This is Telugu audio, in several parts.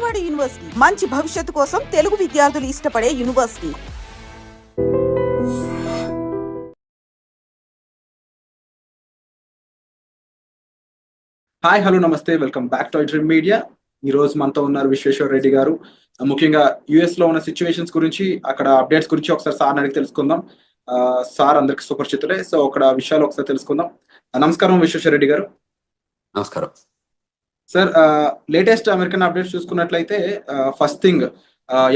విజయవాడ యూనివర్సిటీ మంచి భవిష్యత్తు కోసం తెలుగు విద్యార్థులు ఇష్టపడే యూనివర్సిటీ. హాయ్, హలో, నమస్తే, welcome back to dream media. ఈ రోజు మనతో ఉన్నారు విశ్వేశ్వర రెడ్డి గారు. ముఖ్యంగా యుఎస్ లో ఉన్న సిచ్యువేషన్స్ గురించి, అక్కడ అప్డేట్స్ గురించి ఒకసారి సార్ అడిగి తెలుసుకుందాం. సార్ అందరికి సుపరిచితులే, సో అక్కడ విషయాలు ఒకసారి తెలుసుకుందాం. నమస్కారం విశ్వేశ్వర రెడ్డి గారు. నమస్కారం సార్. లేటెస్ట్ అమెరికన్ అప్డేట్స్ చూసుకున్నట్లయితే ఫస్ట్ థింగ్,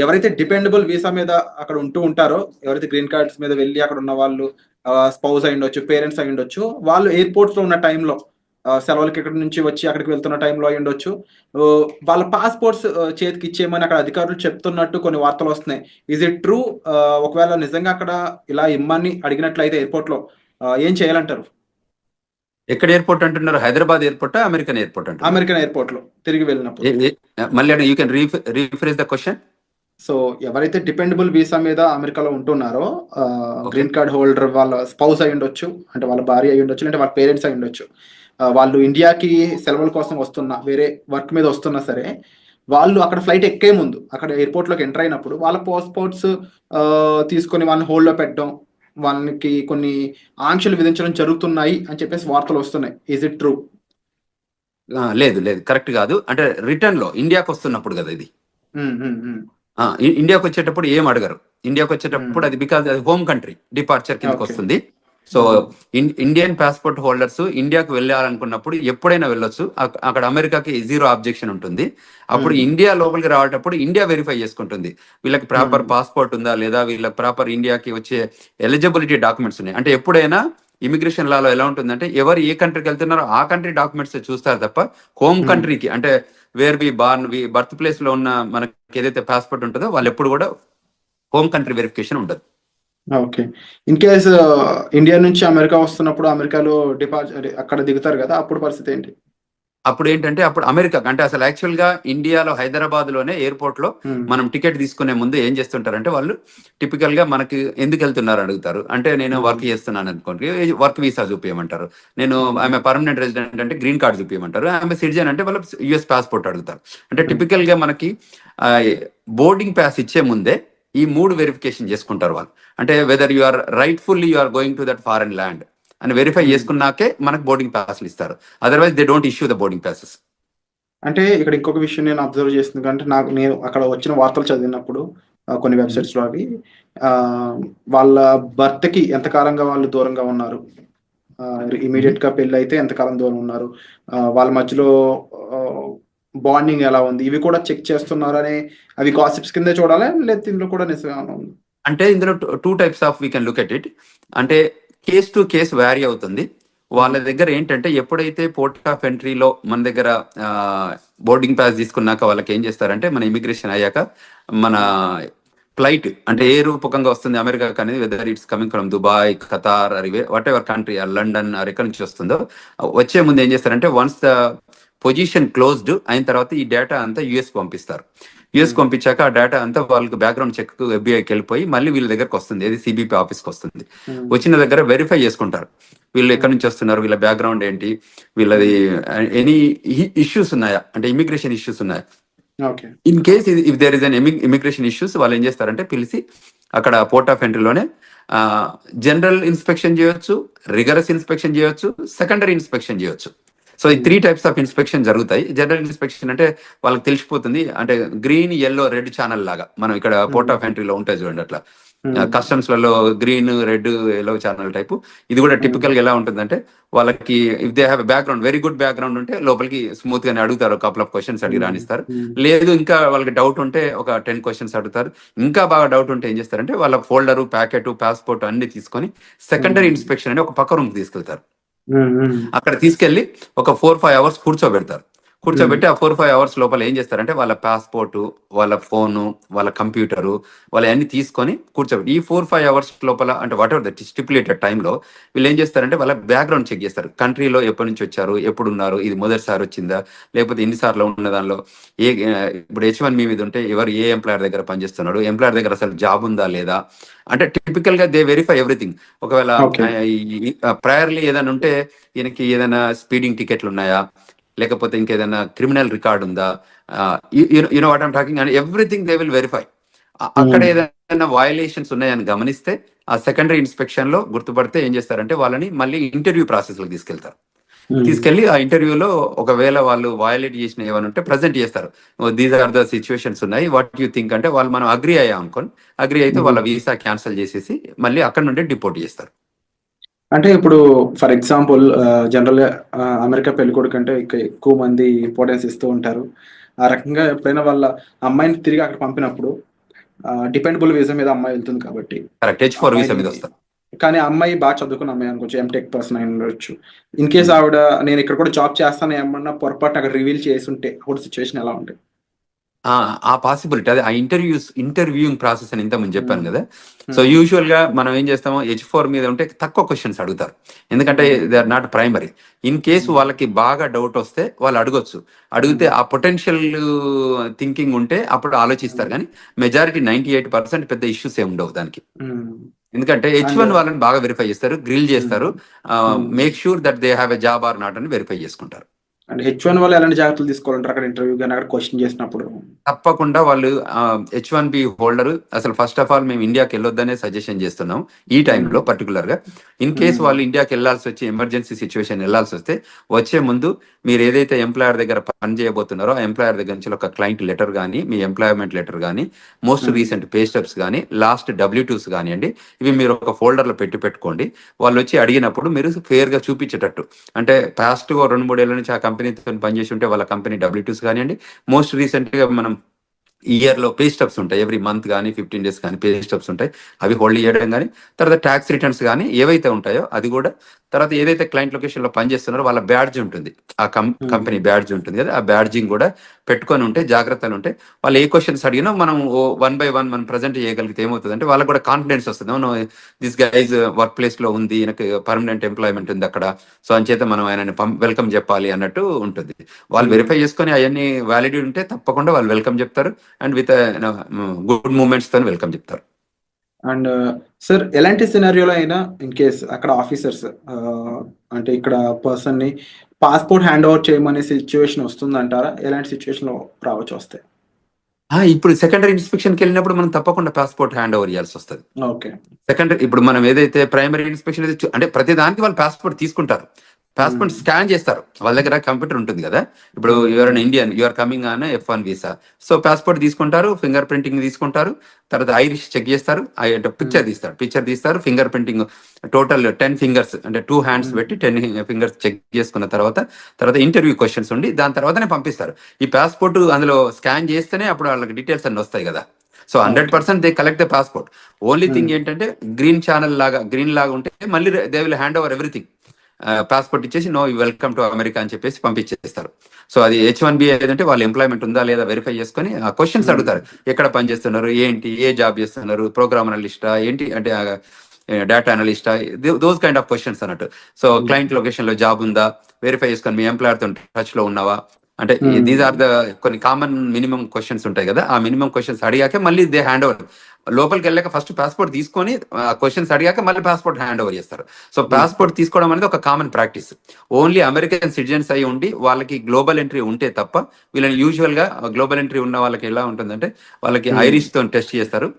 ఎవరైతే డిపెండబుల్ వీసా మీద అక్కడ ఉంటూ ఉంటారో, ఎవరైతే గ్రీన్ కార్డ్స్ మీద వెళ్ళి అక్కడ ఉన్న వాళ్ళు స్పౌస్ అయి ఉండొచ్చు, పేరెంట్స్ అయి ఉండొచ్చు, వాళ్ళు ఎయిర్పోర్ట్స్ లో ఉన్న టైంలో సెలవులకి ఇక్కడ నుంచి వచ్చి అక్కడికి వెళ్తున్న టైంలో అయి ఉండొచ్చు, వాళ్ళ పాస్పోర్ట్స్ చేతికి ఇచ్చేయమని అక్కడ అధికారులు చెప్తున్నట్టు కొన్ని వార్తలు వస్తున్నాయి. Is it true? ఒకవేళ నిజంగా అక్కడ ఇలా ఇమ్మని అడిగినట్లయితే ఎయిర్పోర్ట్ లో ఏం చేయాలంటారు? ఎక్కడ ఎయిర్పోర్ట్ అంటున్నారు? హైదరాబాద్ ఎయిర్పోర్ట్, అమెరికన్ ఎయిర్పోర్ట్ అంటారు? అమెరికన్ ఎయిర్పోర్ట్ లో తిరిగి వెళ్ళినప్పుడు. మళ్ళీ you can rephrase the question. So ఎవరైతే డిపెండబుల్ వీసా మీద అమెరికాలో ఉంటున్నారో, గ్రీన్ కార్డ్ హోల్డర్, వాళ్ళ స్పౌస్ అయి ఉండొచ్చు, అంటే వాళ్ళ భార్య అయి ఉండొచ్చు, అంటే వాళ్ళ పేరెంట్స్ అయి ఉండొచ్చు, వాళ్ళు ఇండియాకి సెలవుల కోసం వస్తున్నా, వేరే వర్క్ మీద వస్తున్నా సరే, వాళ్ళు అక్కడ ఫ్లైట్ ఎక్కే ముందు అక్కడ ఎయిర్పోర్ట్లోకి ఎంటర్ అయినప్పుడు వాళ్ళ పాస్పోర్ట్స్ తీసుకొని వాళ్ళని హోల్డ్లో పెట్టడం, వాళ్ళకి కొన్ని ఆంక్షలు విధించడం జరుగుతున్నాయి అని చెప్పేసి వార్తలు వస్తున్నాయి. Is it true? లేదు, కరెక్ట్ కాదు. అంటే రిటర్న్ లో ఇండియాకి వస్తున్నప్పుడు కదా ఇది. ఇండియాకి వచ్చేటప్పుడు ఏం అడగరు. ఇండియాకి వచ్చేటప్పుడు అది బికాజ్ అది హోమ్ కంట్రీ డిపార్చర్ కిందకి వస్తుంది. సో ఇండియన్ పాస్పోర్ట్ హోల్డర్స్ ఇండియాకి వెళ్ళాలనుకున్నప్పుడు ఎప్పుడైనా వెళ్ళొచ్చు. అక్కడ అమెరికాకి జీరో ఆబ్జెక్షన్ ఉంటుంది. అప్పుడు ఇండియా లోపలికి రావటప్పుడు ఇండియా వెరిఫై చేసుకుంటుంది వీళ్ళకి ప్రాపర్ పాస్పోర్ట్ ఉందా లేదా, వీళ్ళకి ప్రాపర్ ఇండియాకి వచ్చే ఎలిజిబిలిటీ డాక్యుమెంట్స్ ఉన్నాయి. అంటే ఎప్పుడైనా ఇమిగ్రేషన్ లాలో ఎలా ఉంటుందంటే, ఎవరు ఏ కంట్రీకి వెళ్తున్నారో ఆ కంట్రీ డాక్యుమెంట్స్ చూస్తారు తప్ప హోమ్ కంట్రీకి, అంటే where we born, birth place లో ఉన్న మనకి ఏదైతే పాస్పోర్ట్ ఉంటుందో వాళ్ళు ఎప్పుడు కూడా హోమ్ కంట్రీ వెరిఫికేషన్ ఉండదు. ఓకే. ఇన్ కేస్ ఇండియా నుంచి అమెరికా వస్తున్నప్పుడు అమెరికాలో అక్కడ దిగుతారు కదా, అప్పుడు పరిస్థితి ఏంటి? అప్పుడు ఏంటంటే, అప్పుడు అమెరికా అంటే అసలు యాక్చువల్ గా ఇండియాలో హైదరాబాద్ లోనే ఎయిర్పోర్ట్ లో మనం టికెట్ తీసుకునే ముందు ఏం చేస్తుంటారంటే, వాళ్ళు టిపికల్ గా మనకి ఎందుకు వెళ్తున్నారు అడుగుతారు. అంటే నేను వర్క్ చేస్తున్నాను అనుకోండి, వర్క్ వీసా చూపించమంటారు. నేను ఆమె పర్మనెంట్ రెసిడెంట్ అంటే గ్రీన్ కార్డ్ చూపించమంటారు. ఆమె సిటిజన్ అంటే వాళ్ళు యుఎస్ పాస్పోర్ట్ అడుగుతారు. అంటే టిపికల్ గా మనకి బోర్డింగ్ పాస్ ఇచ్చే ముందే ఈ 3 వెరిఫికేషన్ చేసుకుంటారు వాళ్ళు. అంటే whether you are rightfully you are going to that foreign land అని వెరిఫై చేసుకున్నాకే మనకు బోర్డింగ్ పాస్లు ఇస్తారు. Otherwise they don't issue the boarding passes. అంటే ఇక్కడ ఇంకొక విషయం నేను అబ్జర్వ్ చేస్తుంది అంటే, నేను అక్కడ వచ్చిన వార్తలు చదివినప్పుడు కొన్ని వెబ్సైట్స్ లో అవి వాళ్ళ భర్తకి ఎంతకాలంగా వాళ్ళు దూరంగా ఉన్నారు, ఇమీడియట్ గా పెళ్లి అయితే ఎంతకాలం దూరం ఉన్నారు, వాళ్ళ మధ్యలో బాండింగ్ ఎలా ఉంది, ఇవి కూడా చెక్ చేస్తున్నారు అని, అవి గాసిప్స్ కింద చూడాలి లేదా ఇందులో కూడా నిజంగా ఉంది? అంటే ఇందులో 2 types of we can look at it. అంటే కేస్ టు కేస్ వ్యారీ అవుతుంది. వాళ్ళ దగ్గర ఏంటంటే, ఎప్పుడైతే పోర్ట్ ఆఫ్ ఎంట్రీలో మన దగ్గర బోర్డింగ్ పాస్ తీసుకున్నాక వాళ్ళకి ఏం చేస్తారంటే, మన ఇమిగ్రేషన్ అయ్యాక మన ఫ్లైట్ అంటే ఏ రూపకంగా వస్తుంది అమెరికాకి అనేది, whether it's coming from Dubai, Qatar, what ever country, London ఎక్కడి నుంచి వస్తుందో, వచ్చే ముందు ఏం చేస్తారంటే, వన్స్ ద పొజిషన్ క్లోజ్డ్ అయిన తర్వాత ఈ డేటా అంతా యుఎస్ పంపిస్తారు. యుఎస్ పంపించాక ఆ డేటా అంతా వాళ్ళకి బ్యాక్గ్రౌండ్ చెక్ ఎఫ్బిఐకి వెళ్ళిపోయి మళ్ళీ వీళ్ళ దగ్గరకు వస్తుంది, ఏది సిబిపి ఆఫీస్కి వస్తుంది. వచ్చిన దగ్గర వెరిఫై చేసుకుంటారు వీళ్ళు ఎక్కడి నుంచి వస్తున్నారు, వీళ్ళ బ్యాక్గ్రౌండ్ ఏంటి, వీళ్ళది ఎనీ ఇష్యూస్ ఉన్నాయా, అంటే ఇమిగ్రేషన్ ఇష్యూస్ ఉన్నాయా. In case if there is an immigration issues, వాళ్ళు ఏం చేస్తారంటే పిలిచి అక్కడ పోర్ట్ ఆఫ్ ఎంట్రీలోనే జనరల్ ఇన్స్పెక్షన్ చేయొచ్చు, రిగరస్ ఇన్స్పెక్షన్ చేయొచ్చు, సెకండరీ ఇన్స్పెక్షన్ చేయొచ్చు. సో ఈ 3 టైప్స్ ఆఫ్ ఇన్స్పెక్షన్ జరుగుతాయి. జనరల్ ఇన్స్పెక్షన్ అంటే వాళ్ళకి తెలిసిపోతుంది, అంటే గ్రీన్, ఎల్లో, రెడ్ ఛానల్ లాగా మనం ఇక్కడ పోర్ట్ ఆఫ్ ఎంట్రీలో ఉంటాయి చూడండి, అట్లా కస్టమ్స్ లలో green, red, yellow channel type. ఇది కూడా టిపికల్ గా ఎలా ఉంటుందంటే, వాళ్ళకి if they have background, very good background ఉంటే లోపలికి స్మూత్ గానే అడుగుతారు, కపుల్ ఆఫ్ క్వశ్చన్స్ అడిగి రాణిస్తారు. లేదు ఇంకా వాళ్ళకి డౌట్ ఉంటే ఒక 10 క్వశ్చన్స్ అడుగుతారు. ఇంకా బాగా డౌట్ ఉంటే ఏం చేస్తారంటే, వాళ్ళ ఫోల్డరు, ప్యాకెట్, పాస్పోర్ట్ అన్ని తీసుకొని సెకండరీ ఇన్స్పెక్షన్ అని ఒక పక్క రూమ్ తీసుకెళ్తారు. అక్కడ తీసుకెళ్లి ఒక 4-5 అవర్స్ కూర్చోబెట్టి ఆ 4-5 అవర్స్ లోపల ఏం చేస్తారంటే, వాళ్ళ పాస్పోర్టు, వాళ్ళ ఫోను, వాళ్ళ కంప్యూటరు, వాళ్ళ అన్ని తీసుకొని కూర్చోబెట్టి ఈ 4-5 అవర్స్ లోపల, అంటే వాట్ ఎవర్ ద స్టిపులేటెడ్ టైంలో వీళ్ళు ఏం చేస్తారంటే వాళ్ళ బ్యాక్గ్రౌండ్ చెక్ చేస్తారు. కంట్రీలో ఎప్పటి నుంచి వచ్చారు, ఎప్పుడు ఉన్నారు, ఇది మొదటిసారి వచ్చిందా, లేకపోతే ఎన్నిసార్లు ఉన్న దానిలో ఇప్పుడు H1B మీద ఉంటే ఎవరు ఏ ఎంప్లాయర్ దగ్గర పనిచేస్తున్నాడు, ఎంప్లాయర్ దగ్గర అసలు జాబ్ ఉందా లేదా, అంటే టిపికల్ గా దే వెరిఫై ఎవ్రీథింగ్. ఒకవేళ ప్రయర్లీ ఏదైనా ఉంటే, ఈయనకి ఏదైనా స్పీడింగ్ టికెట్లు ఉన్నాయా, లేకపోతే ఇంకేదైనా క్రిమినల్ రికార్డ్ ఉందా, you know what I'm talking, and everything they will verify. అక్కడ ఏదైనా వయలేషన్స్ ఉన్నాయని గమనిస్తే ఆ సెకండరీ ఇన్స్పెక్షన్ లో గుర్తుపడితే ఏం చేస్తారంటే వాళ్ళని మళ్ళీ ఇంటర్వ్యూ ప్రాసెస్ లో తీసుకెళ్తారు. తీసుకెళ్లి ఆ ఇంటర్వ్యూలో ఒకవేళ వాళ్ళు వయలేట్ చేసిన ఏమైనా ఉంటే ప్రజెంట్ చేస్తారు. దీస్ ఆర్ ద సిచ్యువేషన్స్ ఉన్నాయి, వాట్ యూ థింక్ అంటే వాళ్ళు మనం అగ్రి అయ్యాం అనుకోని, అగ్రి అయితే వాళ్ళ వీసా క్యాన్సిల్ చేసేసి మళ్ళీ అక్కడ నుండి డిపోర్ట్ చేస్తారు. అంటే ఇప్పుడు ఫర్ ఎగ్జాంపుల్ జనరల్ గా అమెరికా పెళ్ళికొడుకు అంటే ఎక్కువ మంది ఇంపార్టెన్స్ ఇస్తూ ఉంటారు. ఆ రకంగా ఎప్పుడైనా వాళ్ళ అమ్మాయిని తిరిగి అక్కడ పంపినప్పుడు డిపెండబుల్ వీసా మీద అమ్మాయి వెళ్తుంది కాబట్టి కరెక్ట్, H4 వీసా మీద వస్తారు. కానీ అమ్మాయి బాగా చదువుకున్న అమ్మాయి అనుకోవచ్చు, ఎంటెక్ పర్సన్ అయి ఉండొచ్చు. ఇన్ కేస్ ఆవిడ నేను ఇక్కడ కూడా జాబ్ చేస్తాను ఏమన్నా పొరపాటు అక్కడ రివీల్ చేసి ఉంటే అప్పుడు సిచ్యువేషన్ ఎలా ఉంటుంది? ఆ పాసిబిలిటీ, అదే ఆ ఇంటర్వ్యూయింగ్ ప్రాసెస్ అని ఇంతకుముందు చెప్పాను కదా. సో యూజువల్ గా మనం ఏం చేస్తామో H4 మీద ఉంటే తక్కువ క్వశ్చన్స్ అడుగుతారు, ఎందుకంటే they are not primary. In case వాళ్ళకి బాగా డౌట్ వస్తే వాళ్ళు అడగొచ్చు, అడిగితే ఆ పొటెన్షియల్ థింకింగ్ ఉంటే అప్పుడు ఆలోచిస్తారు. కానీ మెజారిటీ 98% పెద్ద ఇష్యూస్ ఏమి ఉండవు దానికి. ఎందుకంటే H1 వాళ్ళని బాగా వెరిఫై చేస్తారు, గ్రిల్ చేస్తారు, make sure that they have a job or not అని వెరిఫై చేసుకుంటారు. అంటే H1 వాళ్ళు ఎలాంటి జాగ్రత్తలు తీసుకోవాలంటారు అక్కడ ఇంటర్వ్యూ కానీ అక్కడ క్వశ్చన్ చేసినప్పుడు? తప్పకుండా వాళ్ళు H1B హోల్డర్ అసలు ఫస్ట్ ఆఫ్ ఆల్ మేము ఇండియాకి వెళ్ళొద్దనే సజెషన్ చేస్తున్నాం ఈ టైంలో పర్టికులర్ గా. ఇన్ కేస్ వాళ్ళు ఇండియాకి వెళ్ళాల్సి వచ్చి ఎమర్జెన్సీ సిచ్యువేషన్ వెళ్ళాల్సి వస్తే వచ్చే ముందు మీరు ఏదైతే ఎంప్లాయర్ దగ్గర పని చేయబోతున్నారో ఆ ఎంప్లాయర్ దగ్గర నుంచి ఒక క్లయింట్ లెటర్ కానీ, మీ ఎంప్లాయ్మెంట్ లెటర్ కానీ, మోస్ట్ రీసెంట్ పే స్టెప్స్ కానీ, లాస్ట్ W2s కానివ్వండి, ఇవి మీరు ఒక ఫోల్డర్ లో పెట్టుకోండి. వాళ్ళు వచ్చి అడిగినప్పుడు మీరు ఫేర్ గా చూపించేటట్టు, అంటే పాస్ట్ 2-3 ఏళ్ల నుంచి ఆ కంపెనీతో పనిచేసి ఉంటే వాళ్ళ కంపెనీ W2s కానివ్వండి, మోస్ట్ రీసెంట్ గా మనం ఇయర్ లో పే స్టబ్స్ ఉంటాయి, ఎవ్రీ మంత్ కానీ 15 days కానీ పే స్టబ్స్ ఉంటాయి, అవి హోల్డ్ చేయడం కానీ, తర్వాత ట్యాక్స్ రిటర్న్స్ కానీ ఏవైతే ఉంటాయో అది కూడా, తర్వాత ఏదైతే క్లయింట్ లొకేషన్ లో పనిచేస్తున్నారో వాళ్ళ బ్యాడ్జ్ ఉంటుంది, ఆ కంపెనీ బ్యాడ్జ్ ఉంటుంది కదా, ఆ బ్యాడ్జింగ్ కూడా పెట్టుకొని ఉంటే జాగ్రత్తలు ఉంటే వాళ్ళు ఏ క్వశ్చన్స్ అడిగినా మనం 1 by 1 మనం ప్రజెంట్ చేయగలిగితే ఏమవుతుంది అంటే వాళ్ళకి కూడా కాన్ఫిడెన్స్ వస్తుంది. దిస్ గైజ్ వర్క్ ప్లేస్ లో ఉంది, ఈయనకి పర్మనెంట్ ఎంప్లాయ్మెంట్ ఉంది అక్కడ, సో అంచేత మనం ఆయనని వెల్కమ్ చెప్పాలి అన్నట్టు ఉంటుంది. వాళ్ళు వెరిఫై చేసుకొని అవన్నీ వ్యాలిడ్ ఉంటే తప్పకుండా వాళ్ళు వెల్కమ్ చెప్తారు, అండ్ విత్ గుడ్ మూమెంట్స్ తో వెల్కమ్ చెప్తారు. అండ్ సార్ ఎలాంటి సినారియోలో అయినా ఇన్ కేస్ అక్కడ ఆఫీసర్స్ అంటే ఇక్కడ పర్సన్ ని పాస్పోర్ట్ హ్యాండ్ ఓవర్ చేయమనే సిచ్యువేషన్ వస్తుందంటారా? ఎలాంటి సిచ్యువేషన్ లో రావచ్చు వస్తే? ఇప్పుడు సెకండరీ ఇన్స్పెక్షన్కి వెళ్ళినప్పుడు మనం తప్పకుండా పాస్పోర్ట్ హ్యాండ్ ఓవర్ చేయాల్సి వస్తుంది. ఓకే. సెకండరీ ఇప్పుడు మనం ఏదైతే ప్రైమరీ ఇన్స్పెక్షన్ అంటే ప్రతి దానికి వాళ్ళు పాస్పోర్ట్ తీసుకుంటారు, పాస్పోర్ట్ స్కాన్ చేస్తారు, వాళ్ళ దగ్గర కంప్యూటర్ ఉంటుంది కదా. ఇప్పుడు you're an Indian, you're coming on F1 visa, so passport తీసుకుంటారు, ఫింగర్ ప్రింటింగ్ తీసుకుంటారు, తర్వాత ఐరిష్ చెక్ చేస్తారు, పిక్చర్ తీస్తారు, ఫింగర్ ప్రింటింగ్ టోటల్ 10 fingers అంటే 2 hands పెట్టి 10 fingers చెక్ చేసుకున్న తర్వాత ఇంటర్వ్యూ క్వశ్చన్స్ ఉండి దాని తర్వాతనే పంపిస్తారు. ఈ పాస్పోర్ట్ అందులో స్కాన్ చేస్తేనే అప్పుడు వాళ్ళకి డీటెయిల్స్ అన్ని వస్తాయి కదా. So 100% they collect the passport. Only thing ఏంటంటే గ్రీన్ లాగా ఉంటే మళ్ళీ they will hand over everything, passport ఇచ్చేసి నో వెల్కమ్ టు అమెరికా అని చెప్పేసి పంపించేస్తారు. సో అది H1B ఏదంటే వాళ్ళ ఎంప్లాయ్మెంట్ ఉందా లేదా వెరిఫై చేసుకొని ఆ క్వశ్చన్స్ అడుగుతారు, ఎక్కడ పని చేస్తున్నారు, ఏంటి, ఏ జాబ్ చేస్తున్నారు, ప్రోగ్రామ్ అనలిస్టా ఏంటి అంటే డేటా అనలిస్టా, దోస్ కైండ్ ఆఫ్ క్వశ్చన్స్ అన్నట్టు. సో క్లయింట్ లొకేషన్ లో జాబ్ ఉందా వెరిఫై చేసుకొని, మీ ఎంప్లాయర్ తో టచ్ లో ఉన్నావా, అంటే దీస్ ఆర్ ద కొన్ని కామన్ మినిమం క్వశ్చన్స్ ఉంటాయి కదా. ఆ మినిమం క్వశ్చన్స్ అడిగాక మళ్ళీ దే హ్యాండ్ ఓవర్, లోపలికి వెళ్ళాక ఫస్ట్ పాస్పోర్ట్ తీసుకొని క్వశ్చన్స్ అడిగాక మళ్ళీ పాస్పోర్ట్ హ్యాండ్ ఓవర్ చేస్తారు. సో పాస్పోర్ట్ తీసుకోవడం అనేది ఒక common practice. Only American citizens అయి ఉండి వాళ్ళకి గ్లోబల్ ఎంట్రీ ఉంటే తప్ప వీళ్ళని యూజువల్ గా గ్లోబల్ ఎంట్రీ ఉన్న వాళ్ళకి ఎలా ఉంటుందంటే వాళ్ళకి ఐరిష్ తో టెస్ట్ చేస్తారు,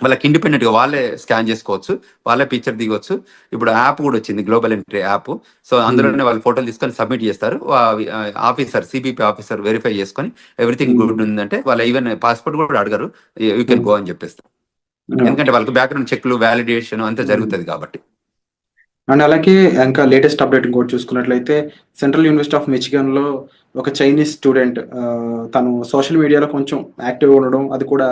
వాళ్ళకి ఇండిపెండెంట్ గా వాళ్ళే స్కాన్ చేసుకోవచ్చు, వాళ్ళే పిక్చర్ దిగొచ్చు. ఇప్పుడు యాప్ కూడా వచ్చింది, గ్లోబల్ ఎంట్రీ యాప్. సో అందులోనే వాళ్ళు ఫోటోలు తీసుకొని సబ్మిట్ చేస్తారు, ఆఫీసర్ సిబిపి ఆఫీసర్ వెరిఫై చేసుకొని ఎవ్రీథింగ్ గుడ్ ఉందంటే వాళ్ళ ఈవెన్ పాస్పోర్ట్ కూడా అడగరు, యూ కెన్ గో అని చెప్పేస్తారు. ఎందుకంటే వాళ్ళకి బ్యాక్గ్రౌండ్ చెక్లు, వ్యాలిడేషన్ అంతా జరుగుతుంది కాబట్టి. అండ్ అలాగే ఇంకా లేటెస్ట్ అప్డేట్ ఇంకోటి చూసుకున్నట్లయితే సెంట్రల్ యూనివర్సిటీ ఆఫ్ మిచిగన్ లో ఒక చైనీస్ స్టూడెంట్ తను సోషల్ మీడియాలో కొంచెం యాక్టివ్ ఉండడం, అది కూడా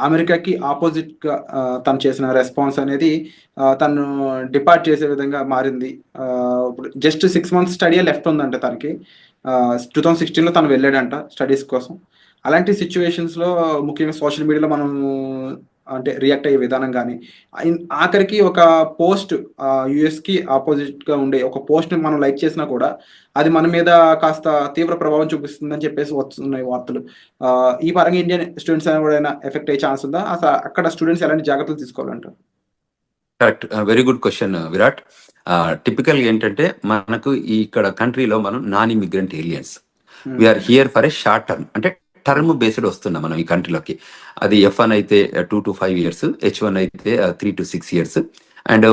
అమెరికాకి ఆపోజిట్ గా తను చేసిన రెస్పాన్స్ అనేది తను డిపార్ట్ చేసే విధంగా మారింది. జస్ట్ 6 months స్టడీ లెఫ్ట్ ఉందంట తనకి. 2016లో తను వెళ్ళాడంట స్టడీస్ కోసం. అలాంటి సిచ్యువేషన్స్ లో ముఖ్యంగా సోషల్ మీడియాలో మనం అంటే రియాక్ట్ అయ్యే విధానం కానీ, ఆఖరికి ఒక పోస్ట్ యుఎస్ కి ఆపోజిట్ గా ఉండే ఒక పోస్ట్ ని మనం లైక్ చేసినా కూడా అది మన మీద కాస్త తీవ్ర ప్రభావం చూపిస్తుందని చెప్పేసి వస్తున్నాయి వార్తలు. ఈ పరంగా ఇండియన్ స్టూడెంట్స్ ఎవరైనా ఎఫెక్ట్ అయ్యే ఛాన్స్ ఉందా? అసలు అక్కడ స్టూడెంట్స్ ఎలాంటి జాగ్రత్తలు తీసుకోవాలంటారు? Correct, very good question Virat. Typical ఏంటంటే మనకు ఈ ఇక్కడ కంట్రీలో మనం non immigrant aliens, we are here for a short term, అంటే టర్మ్ బేస్డ్ వస్తున్నాం మనం ఈ కంట్రీలోకి. అది F1 అయితే 2 to 5 years, H1 అయితే 3 to 6 years, and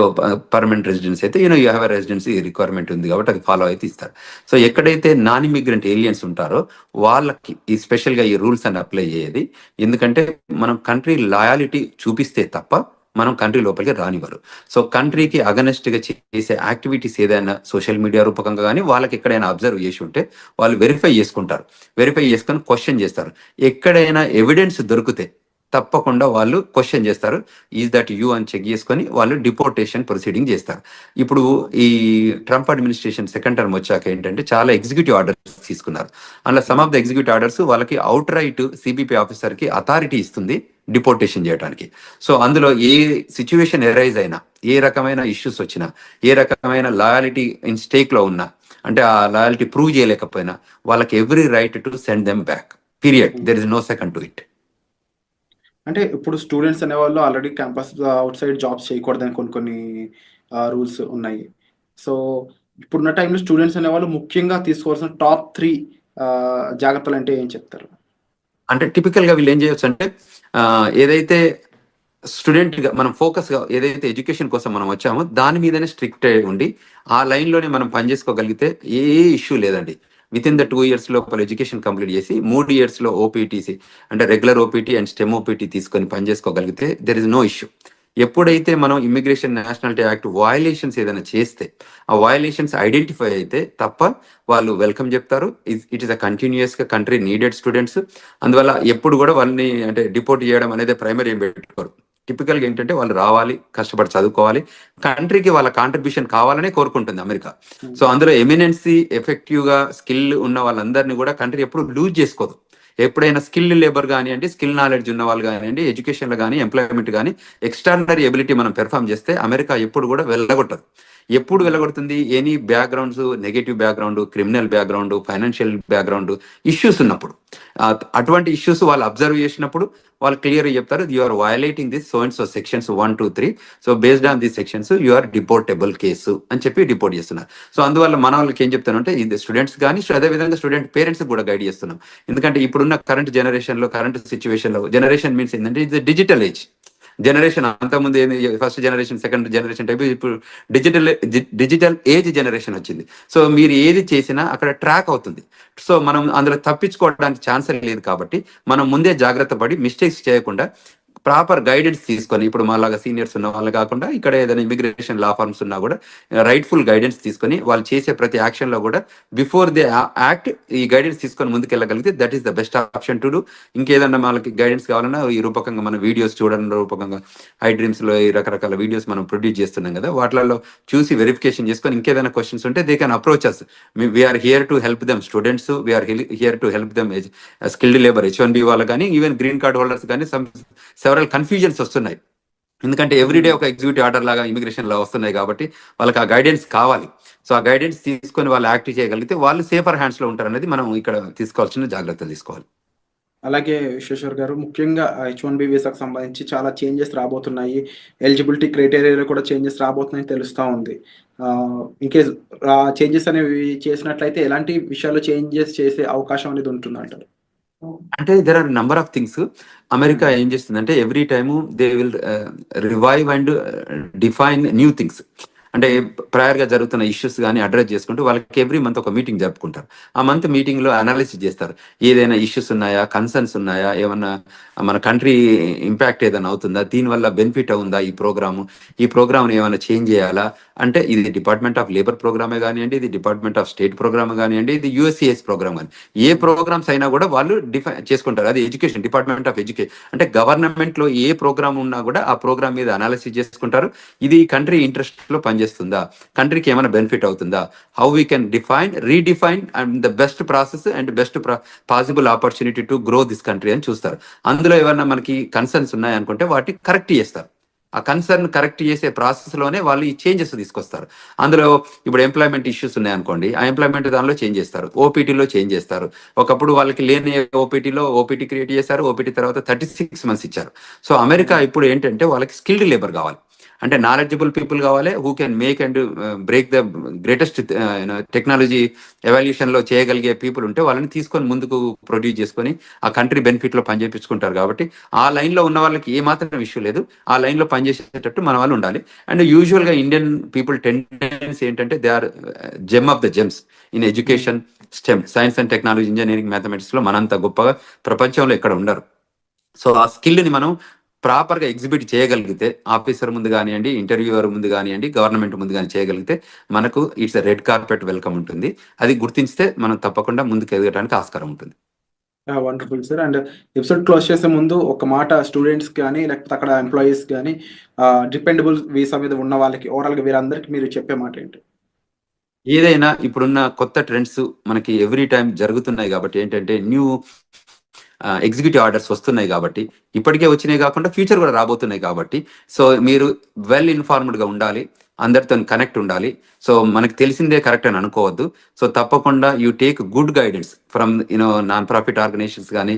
permanent residence అయితే యూ హ్యావ్ రెసిడెన్సీ రిక్వైర్మెంట్ ఉంది కాబట్టి అది ఫాలో అయితే ఇస్తారు. సో ఎక్కడైతే నాన్ ఇమిగ్రెంట్ ఏలియన్స్ ఉంటారో వాళ్ళకి ఈ స్పెషల్గా ఈ రూల్స్ అని అప్లై అయ్యేది. ఎందుకంటే మనం కంట్రీ లాయాలిటీ చూపిస్తే తప్ప మనం కంట్రీ లోపలికి రానివ్వరు. సో కంట్రీకి అగనెస్ట్గా చేసే యాక్టివిటీస్ ఏదైనా సోషల్ మీడియా రూపకంగా కానీ వాళ్ళకి ఎక్కడైనా అబ్జర్వ్ చేసి ఉంటే వాళ్ళు వెరిఫై చేసుకుంటారు. వెరిఫై చేసుకొని క్వశ్చన్ చేస్తారు. ఎక్కడైనా ఎవిడెన్స్ దొరికితే తప్పకుండా వాళ్ళు క్వశ్చన్ చేస్తారు, ఈజ్ దట్ యూ అని చెక్ చేసుకొని వాళ్ళు డిపోర్టేషన్ ప్రొసీడింగ్ చేస్తారు. ఇప్పుడు ఈ ట్రంప్ అడ్మినిస్ట్రేషన్ సెకండ్ టర్మ్ వచ్చాక ఏంటంటే చాలా ఎగ్జిక్యూటివ్ ఆర్డర్స్ తీసుకున్నారు. అందులో some of the executive orders వాళ్ళకి అవుట్ రైట్ సిబిపి ఆఫీసర్కి అథారిటీ ఇస్తుంది డిపోర్టేషన్ చేయడానికి. సో అందులో ఏ సిచ్యువేషన్ ఎరైజ్ అయినా, ఏ రకమైన ఇష్యూస్ వచ్చినా, ఏ రకమైన లాయాలిటీ ఇన్ స్టేక్లో ఉన్నా, అంటే ఆ లాయాలిటీ ప్రూవ్ చేయలేకపోయినా వాళ్ళకి every right to send them back, period. There is no second to it. అంటే ఇప్పుడు స్టూడెంట్స్ అనేవాళ్ళు already campus outside jobs చేయకూడదని కొన్ని రూల్స్ ఉన్నాయి. సో ఇప్పుడున్న టైంలో స్టూడెంట్స్ అనేవాళ్ళు ముఖ్యంగా తీసుకోవాల్సిన టాప్ 3 జాగ్రత్తలు అంటే ఏం చెప్తారు? అంటే టిపికల్గా వీళ్ళు ఏం చేయొచ్చు అంటే ఏదైతే స్టూడెంట్గా మనం ఫోకస్గా ఏదైతే ఎడ్యుకేషన్ కోసం మనం వచ్చామో దాని మీదనే స్ట్రిక్ట్ ఉండి ఆ లైన్లోనే మనం పనిచేసుకోగలిగితే ఏ ఇష్యూ లేదండి. విత్ ఇన్ ద 2 years లోపల ఎడ్యుకేషన్ కంప్లీట్ చేసి 3 yearsలో ఓపీటీసీ అంటే regular OPT and stem OPT తీసుకొని పనిచేసుకోగలిగితే దెర్ ఇస్ నో ఇష్యూ. ఎప్పుడైతే మనం ఇమిగ్రేషన్ నేషనాలిటీ యాక్ట్ వయలేషన్స్ ఏదైనా చేస్తే ఆ వయలేషన్స్ ఐడెంటిఫై అయితే తప్ప వాళ్ళు వెల్కమ్ చెప్తారు. ఇట్ ఈస్ అ కంటిన్యూస్గా కంట్రీ నీడెడ్ స్టూడెంట్స్. అందువల్ల ఎప్పుడు కూడా వాళ్ళని అంటే డిపోర్ట్ చేయడం అనేది ప్రైమరీ ఏం పెట్టుకోరు. టిపికల్గా ఏంటంటే వాళ్ళు రావాలి, కష్టపడి చదువుకోవాలి, కంట్రీకి వాళ్ళ కాంట్రిబ్యూషన్ కావాలనే కోరుకుంటుంది అమెరికా. సో అందులో ఎమినెన్సీ ఎఫెక్టివ్గా స్కిల్ ఉన్న వాళ్ళందరినీ కూడా కంట్రీ ఎప్పుడు లూజ్ చేసుకోదు. ఎప్పుడైనా స్కిల్ లేబర్ కానివ్వండి, స్కిల్ నాలెడ్జ్ ఉన్న వాళ్ళు కానివ్వండి, ఎడ్యుకేషన్లో కానీ ఎంప్లాయ్మెంట్ కానీ ఎక్స్ట్రాడినరీ ఎబిలిటీ మనం పెర్ఫామ్ చేస్తే అమెరికా ఎప్పుడు కూడా వెళ్ళగొట్టదు. ఎప్పుడు వెళ్ళగొడుతుంది? Any backgrounds, negative background, criminal background, financial background issues ఉన్నప్పుడు, అటువంటి ఇష్యూస్ వాళ్ళు అబ్జర్వ్ చేసినప్పుడు వాళ్ళు క్లియర్గా చెప్తారు, you are violating this so and so sections 1, 2, 3, so based on this sections you are deportable case అని చెప్పి డిపోర్ట్ చేస్తున్నారు. సో అందువల్ల మన వాళ్ళకి ఏం చెప్తానంటే ఇది స్టూడెంట్స్ కానీ అదేవిధంగా స్టూడెంట్ పేరెంట్స్ కూడా గైడ్ చేస్తున్నాం. ఎందుకంటే ఇప్పుడున్న కరెంట్ జనరేషన్లో, కరెంట్ సిచ్యువేషన్లో, జనరేషన్ మీన్స్ ఏంటంటే ఇది డిజిటల్ ఏజ్ జనరేషన్. అంతకుముందు ఏంది first generation, second generation type, ఇప్పుడు డిజిటల్ ఏజ్ జనరేషన్ వచ్చింది. సో మీరు ఏది చేసినా అక్కడ ట్రాక్ అవుతుంది. సో మనం అందులో తప్పించుకోవడానికి ఛాన్స్ లేదు. కాబట్టి మనం ముందే జాగ్రత్త పడి మిస్టేక్స్ చేయకుండా ప్రాపర్ గైడెన్స్ తీసుకొని, ఇప్పుడు మాలాగా సీనియర్స్ ఉన్న వాళ్ళు కాకుండా ఇక్కడ ఏదైనా ఇమిగ్రేషన్ లా ఫార్మ్స్ ఉన్నా కూడా రైట్ఫుల్ గైడెన్స్ తీసుకొని వాళ్ళు చేసే ప్రతి యాక్షన్లో కూడా బిఫోర్ దే యాక్ట్ ఈ గైడెన్స్ తీసుకొని ముందుకెళ్ళగలిగితే that is the best option to do. ఇంకేదన్నా వాళ్ళకి గైడెన్స్ కావాలన్నా ఈ రూపకంగా మన వీడియోస్ చూడడం రూపకంగా ఐ డ్రీమ్స్లో ఈ రకరకాల వీడియోస్ మనం ప్రొడ్యూస్ చేస్తున్నాం కదా, వాటిలలో చూసి వెరిఫికేషన్ చేసుకొని ఇంకేదైనా క్వశ్చన్స్ ఉంటే they can approach us. We're here to help them students, we're here to help them skilled labour H1B వాళ్ళు కానీ, ఈవెన్ గ్రీన్ కార్డ్ హోల్డర్స్ కానీ సెవరల్ కన్ఫ్యూజన్స్ వస్తున్నాయి. ఎందుకంటే ఎవ్రీడే ఒక ఎగ్జిక్యూటివ్ ఆర్డర్ లాగా ఇమిగ్రేషన్ లా వస్తున్నాయి కాబట్టి వాళ్ళకి ఆ గైడెన్స్ కావాలి. సో ఆ గైడెన్స్ తీసుకొని వాళ్ళు యాక్ట్ చేయగలిగితే వాళ్ళు సేఫర్ హ్యాండ్స్లో ఉంటారు అనేది మనం ఇక్కడ తీసుకోవాల్సిన జాగ్రత్తలు తీసుకోవాలి. అలాగే విశ్వేశ్వర్ గారు, ముఖ్యంగా H1B వీసాకు సంబంధించి చాలా చేంజెస్ రాబోతున్నాయి. ఎలిజిబిలిటీ క్రైటీరియాలో కూడా చేంజెస్ రాబోతున్నాయని తెలుస్తూ ఉంది. ఇన్కేస్ చేంజెస్ అనేవి చేసినట్లయితే ఎలాంటి విషయాల్లో చేంజెస్ చేసే అవకాశం అనేది ఉంటుందంటారు? అంటే there are number of things. America ఏం చేస్తుందంటే every time they will revive and define new things. అంటే ప్రయర్గా జరుగుతున్న ఇష్యూస్ కానీ అడ్రస్ చేసుకుంటూ వాళ్ళకి ఎవ్రీ మంత్ ఒక మీటింగ్ జరుపుకుంటారు. ఆ మంత్ మీటింగ్లో అనాలిసిస్ చేస్తారు, ఏదైనా ఇష్యూస్ ఉన్నాయా, కన్సర్న్స్ ఉన్నాయా, ఏమన్నా మన కంట్రీ ఇంపాక్ట్ ఏదైనా అవుతుందా, దీనివల్ల బెనిఫిట్ అవుందా ఈ ప్రోగ్రామ్ని ఏమైనా చేంజ్ చేయాలా. అంటే ఇది డిపార్ట్మెంట్ ఆఫ్ లేబర్ ప్రోగ్రామే కానివ్వండి, ఇది డిపార్ట్మెంట్ ఆఫ్ స్టేట్ ప్రోగ్రామ్ కానివ్వండి, ఇది USCIS ప్రోగ్రామ్ కానీ, ఏ ప్రోగ్రామ్స్ అయినా కూడా వాళ్ళు డిఫైన్ చేసుకుంటారు. అది ఎడ్యుకేషన్, డిపార్ట్మెంట్ ఆఫ్ ఎడ్యుకేషన్ అంటే గవర్నమెంట్లో ఏ ప్రోగ్రామ్ ఉన్నా కూడా ఆ ప్రోగ్రామ్ మీద అనాలిసిస్ చేసుకుంటారు. ఇది కంట్రీ ఇంట్రెస్ట్లో పనిచేస్తుందా, కంట్రీకి ఏమైనా బెనిఫిట్ అవుతుందా, how we can redefine and the best process and best possible opportunity to grow this country అని చూస్తారు. అందులో ఏమన్నా మనకి కన్సర్న్స్ ఉన్నాయనుకుంటే వాటిని కరెక్ట్ చేస్తారు. ఆ కన్సర్న్ కరెక్ట్ చేసే ప్రాసెస్లోనే వాళ్ళు ఈ చేంజెస్ తీసుకొస్తారు. అందులో ఇప్పుడు ఎంప్లాయ్మెంట్ ఇష్యూస్ ఉన్నాయనుకోండి, ఆ ఎంప్లాయ్మెంట్ దానిలో చేంజ్ చేస్తారు, ఓపీటీలో చేంజ్ చేస్తారు. ఒకప్పుడు వాళ్ళకి లేని ఓపీటీ క్రియేట్ చేశారు, ఓపీటీ తర్వాత 36 months ఇచ్చారు. సో అమెరికా ఇప్పుడు ఏంటంటే వాళ్ళకి స్కిల్డ్ లేబర్ కావాలి. అంటే నాలెడ్జబుల్ పీపుల్ కావాలి, who can make and break the greatest technology evolution లో చేయగలిగే పీపుల్ ఉంటే వాళ్ళని తీసుకొని ముందుకు ప్రొడ్యూస్ చేసుకొని ఆ కంట్రీ బెనిఫిట్ లో పనిచేపించుకుంటారు. కాబట్టి ఆ లైన్ లో ఉన్న వాళ్ళకి ఏ మాత్రం ఇష్యూ లేదు, ఆ లైన్ లో పనిచేసేటట్టు మన వాళ్ళు ఉండాలి. అండ్ యూజువల్ గా ఇండియన్ పీపుల్ టెండెన్సీ ఏంటంటే they are gem of the gems in education, stem, science and technology, engineering, mathematics లో మనంత గొప్పగా ప్రపంచంలో ఎక్కడ ఉండరు. సో ఆ స్కిల్ ని మనం ప్రాపర్ గా ఎగ్జిబిట్ చేయగలిగితే, ఆఫీసర్ ముందు కానివ్వండి, ఇంటర్వ్యూవర్ ముందు కానివ్వండి, గవర్నమెంట్ ముందు కానీ చేయగలిగితే మనకు ఇట్స్ రెడ్ కార్పెట్ వెల్కమ్ ఉంటుంది. అది గుర్తించితే మనం తప్పకుండా ముందుకు ఎదగడానికి ఆస్కారం ఉంటుంది. Wonderful sir. And episode close చేసే ముందు ఒక మాట స్టూడెంట్స్ కానీ లేకపోతే అక్కడ ఎంప్లాయీస్ కానీ డిపెండబుల్ వీసా మీద ఉన్న వాళ్ళకి ఓవరాల్గా వీరందరికీ మీరు చెప్పే మాట ఏంటి? ఏదైనా ఇప్పుడున్న కొత్త ట్రెండ్స్ మనకి ఎవ్రీ టైం జరుగుతున్నాయి కాబట్టి ఏంటంటే న్యూ ఎగ్జిక్యూటివ్ ఆర్డర్స్ వస్తున్నాయి కాబట్టి, ఇప్పటికే వచ్చినాయి కాకుండా ఫ్యూచర్ కూడా రాబోతున్నాయి కాబట్టి, సో మీరు వెల్ ఇన్ఫార్మ్డ్గా ఉండాలి, అందరితో కనెక్ట్ ఉండాలి. సో మనకు తెలిసిందే కరెక్ట్ అని అనుకోవద్దు. సో తప్పకుండా you take good guidance from non profit organizations కానీ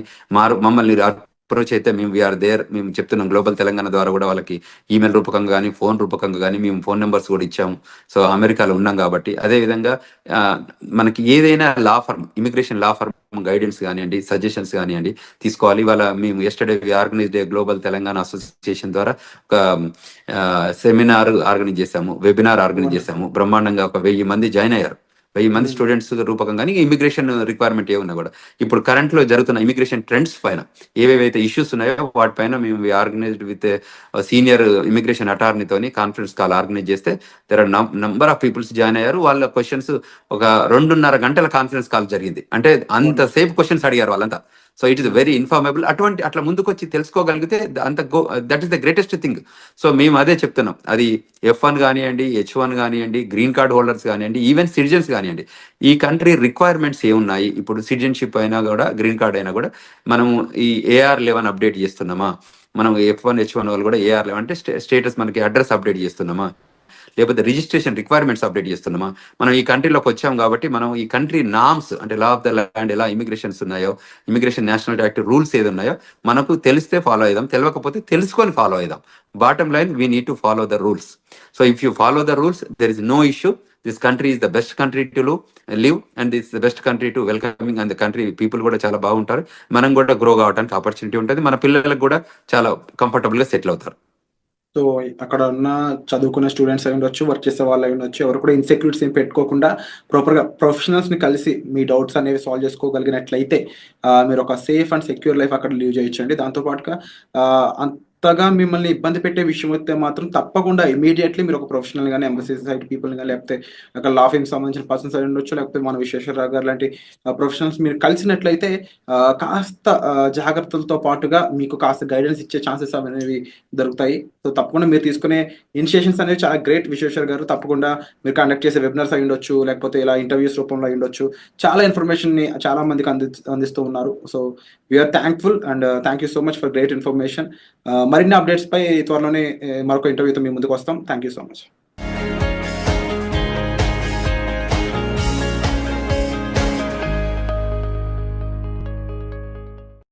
మమ్మల్ని అప్రోచ్ అయితే మేము వీఆర్ దేర్. మేము చెప్తున్నాం గ్లోబల్ తెలంగాణ ద్వారా కూడా వాళ్ళకి ఈమెయిల్ రూపకంగా కానీ ఫోన్ రూపకంగా కానీ మేము ఫోన్ నెంబర్స్ కూడా ఇచ్చాము. సో అమెరికాలో ఉన్నాం కాబట్టి అదేవిధంగా మనకి ఏదైనా law firm, immigration law firm guidance కానివ్వండి, సజెషన్స్ కానివ్వండి తీసుకోవాలి. ఇవాళ మేము yesterday organized global Telangana association ద్వారా ఒక సెమినార్ ఆర్గనైజ్ చేశాము, వెబినార్ ఆర్గనైజ్ చేశాము. బ్రహ్మాండంగా ఒక 1000 మంది జాయిన్ అయ్యారు. 1000 మంది స్టూడెంట్స్ రూపకంగా ఇమిగ్రేషన్ రిక్వైర్మెంట్ ఏమున్నా కూడా ఇప్పుడు కరెంట్ లో జరుగుతున్న ఇమిగ్రేషన్ ట్రెండ్స్ పైన ఏవేవైతే ఇష్యూస్ ఉన్నాయో వాటిపైన మేము ఆర్గనైజ్డ్ విత్ సీనియర్ ఇమిగ్రేషన్ అటార్నీతోని కాన్ఫరెన్స్ కాల్ ఆర్గనైజ్ చేస్తే there are number of peoples join అయ్యారు. వాళ్ళ క్వశ్చన్స్ ఒక 2.5 గంటల కాన్ఫరెన్స్ కాల్ జరిగింది. అంటే అంతసేపు క్వశ్చన్స్ అడిగారు వాళ్ళంతా. So it is very informable. అట్లా ముందుకు వచ్చి తెలుసుకోగలిగితే that is the greatest thing. So మేము అదే చెప్తున్నాం. అది F1 కానివ్వండి, H1 కానివ్వండి, గ్రీన్ కార్డ్ హోల్డర్స్ కానివ్వండి, ఈవెన్ సిటిజన్స్ కానివ్వండి, ఈ కంట్రీ రిక్వైర్మెంట్స్ ఏమున్నాయి, ఇప్పుడు సిటిజన్షిప్ అయినా కూడా గ్రీన్ కార్డ్ అయినా కూడా మనం ఈ AR11 అప్డేట్ చేస్తున్నామా, మనం F1 H1 వాళ్ళు కూడా AR11 అంటే స్టేటస్ మనకి అడ్రస్ అప్డేట్ చేస్తున్నామా, లేకపోతే రిజిస్ట్రేషన్ రిక్వైర్మెంట్స్ అప్డేట్ చేస్తున్నామా. మనం ఈ కంట్రీలోకి వచ్చాం కాబట్టి మనం ఈ కంట్రీ నామ్స్ అంటే లా ఆఫ్ ద ల్యాండ్ ఎలా ఇమిగ్రేషన్స్ ఉన్నాయో, ఇమిగ్రేషన్ నేషనల్ యాక్ట్ రూల్స్ ఏది ఉన్నాయో మనకు తెలిస్తే ఫాలో అయిదాం, తెలియకపోతే తెలుసుకొని ఫాలో అయిదాం. Bottom line we need to follow the rules. So if you follow the rules there is no issue. This country is the best country to live and this the best country to welcoming. And the country people కూడా చాలా బాగుంటారు. మనం కూడా గ్రో కావడానికి ఆపర్చునిటీ ఉంటుంది. మన పిల్లలకు కూడా చాలా కంఫర్టబుల్గా సెటిల్ అవుతారు. సో అక్కడ ఉన్న చదువుకున్న స్టూడెంట్స్ అయి ఉండొచ్చు, వర్క్ చేసే వాళ్ళు అయి ఉండొచ్చు, ఎవరు కూడా ఇన్సెక్యూరిటీస్ ఏం పెట్టుకోకుండా ప్రాపర్గా ప్రొఫెషనల్స్ని కలిసి మీ డౌట్స్ అనేవి సాల్వ్ చేసుకోగలిగినట్లయితే మీరు ఒక సేఫ్ అండ్ సెక్యూర్ లైఫ్ అక్కడ లీవ్ చేయొచ్చండి. దాంతోపాటుగా అంతగా మిమ్మల్ని ఇబ్బంది పెట్టే విషయం అయితే మాత్రం తప్పకుండా ఇమీడియట్లీ మీరు ఒక ప్రొఫెషనల్ కానీ ఎంబసీ సైడ్ పీపుల్ కానీ లేకపోతే ఒక లా ఫీమ్ సంబంధించిన పర్సన్స్ అయి ఉండొచ్చు, లేకపోతే మన విశ్వేశ్వరరావు గారు లాంటి ప్రొఫెషనల్స్ మీరు కలిసినట్లయితే కాస్త జాగ్రత్తలతో పాటుగా మీకు కాస్త గైడెన్స్ ఇచ్చే ఛాన్సెస్ అనేవి దొరుకుతాయి. సో తప్పకుండా మీరు తీసుకునే ఇనిషియేషన్స్ అనేవి చాలా గ్రేట్ విశ్వేశ్వర్ గారు. తప్పకుండా మీరు కండక్ట్ చేసే వెబినార్స్ అయి ఉండొచ్చు, లేకపోతే ఇలా ఇంటర్వ్యూస్ రూపంలో అయి ఉండొచ్చు, చాలా ఇన్ఫర్మేషన్ని చాలా మందికి అందిస్తూ ఉన్నారు. So we're thankful and thank you so much for great information. మరిన్ని అప్డేట్స్ పై త్వరలోనే మరొక ఇంటర్వ్యూతో మీ ముందుకు వస్తాం. Thank you so much.